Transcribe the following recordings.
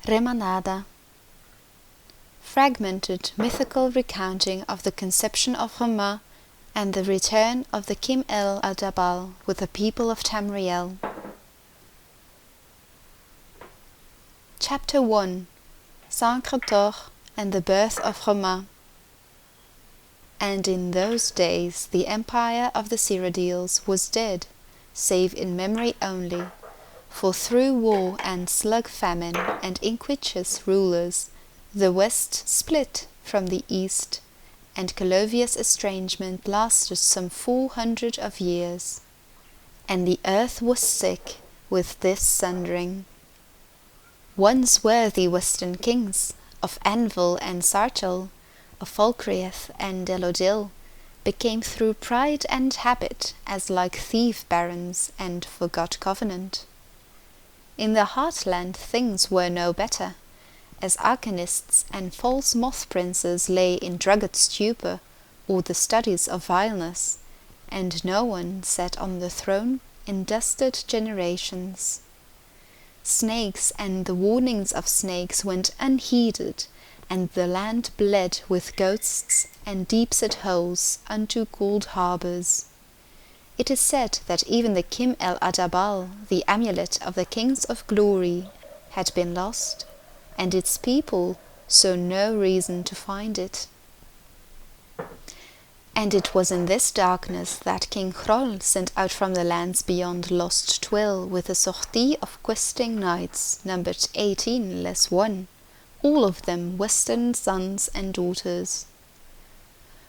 Remanada. Fragmented mythical recounting of the conception of Reman and the return of the Chim-el Adabal with the people of Tamriel. Chapter 1. Sancre Tor and the Birth of Reman. And in those days the empire of the Cyrodiils was dead, save in memory only, for through war and slug famine and inquisitive rulers the west split from the east, and Calovius' estrangement lasted some 400 of years, and the earth was sick with this sundering. Once worthy western kings, of Anvil and Sartel, of Falkreath and Delodil, became through pride and habit as like thief barons and forgot covenant. In the heartland things were no better, as arcanists and false moth princes lay in drugged stupor or the studies of vileness, and no one sat on the throne in dusted generations. Snakes and the warnings of snakes went unheeded, and the land bled with ghosts and deep-set holes unto cold harbours. It is said that even the Chim-el Adabal, the amulet of the kings of glory, had been lost, and its people saw no reason to find it. And it was in this darkness that King Hrol sent out from the lands beyond lost Twill with a sortie of questing knights, numbered 18 less 1, all of them western sons and daughters.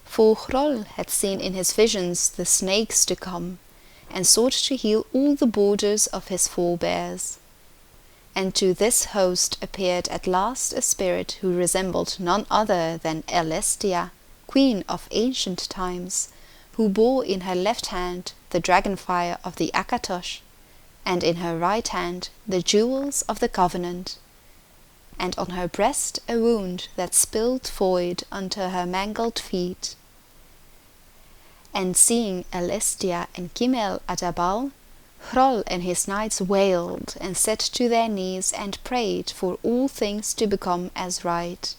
For Hrol had seen in his visions the snakes to come, and sought to heal all the borders of his forebears. And to this host appeared at last a spirit who resembled none other than el-estia, queen of ancient times, who bore in her left hand the dragonfire of the aka-tosh, and in her right hand the jewels of the covenant, and on her breast a wound that spilled void unto her mangled feet. And seeing el-estia and Chim-el Adabal, Hrol and his knights wailed and sat to their knees and prayed for all things to become as right.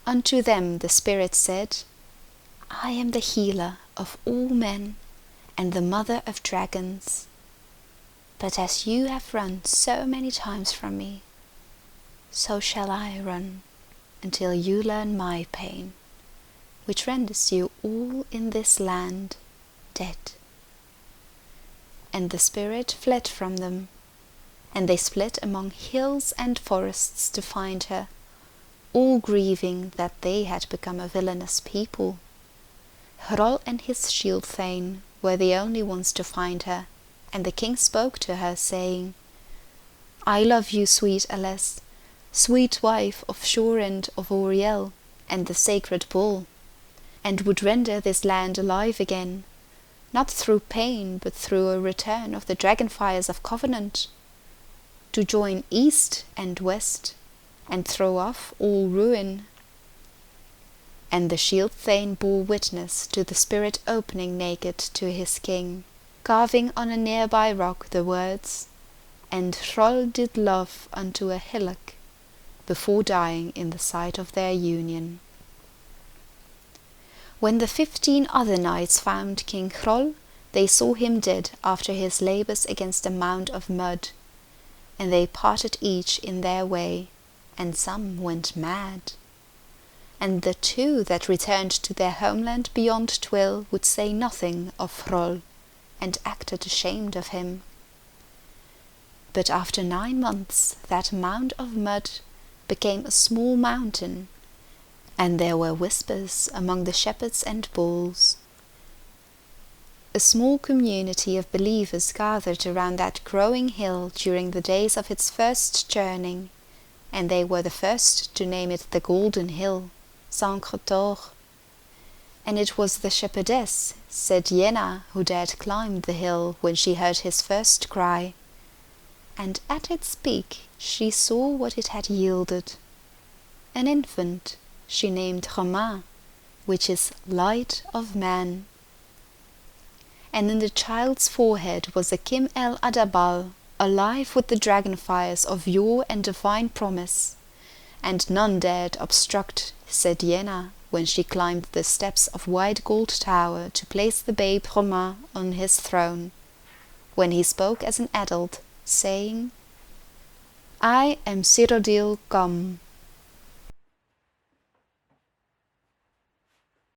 Unto them the spirit said, I am the healer of all men and the mother of dragons. But as you have run so many times from me, so shall I run until you learn my pain, which renders you all in this land dead. And the spirit fled from them, and they split among hills and forests to find her, all grieving that they had become a villainous people. Hrol and his shield thane were the only ones to find her, and the king spoke to her, saying, I love you, sweet Alas, sweet wife of Shorend of auri-el and the sacred bull, and would render this land alive again, not through pain, but through a return of the dragonfires of covenant, to join east and west, and throw off all ruin. And the shield thane bore witness to the spirit opening naked to his king, carving on a nearby rock the words, and Hrol did love unto a hillock, before dying in the sight of their union. When the 15 other knights found King Hrol, they saw him dead after his labours against a mound of mud, and they parted each in their way, and some went mad. And the 2 that returned to their homeland beyond Twill would say nothing of Hrol, and acted ashamed of him. But after 9 months that mound of mud became a small mountain, and there were whispers among the shepherds and bulls. A small community of believers gathered around that growing hill during the days of its first churning, and they were the first to name it the Golden Hill, Sancre Tor. And it was the shepherdess, sed-yenna, who dared climb the hill when she heard his first cry, and at its peak she saw what it had yielded. An infant she named Reman, which is light of man. And in the child's forehead was a Chim-el Adabal, alive with the dragon fires of yore and divine promise, and none dared obstruct sed-yenna when she climbed the steps of white gold tower to place the babe Reman on his throne, when he spoke as an adult, saying, "I am Cyrodiil come,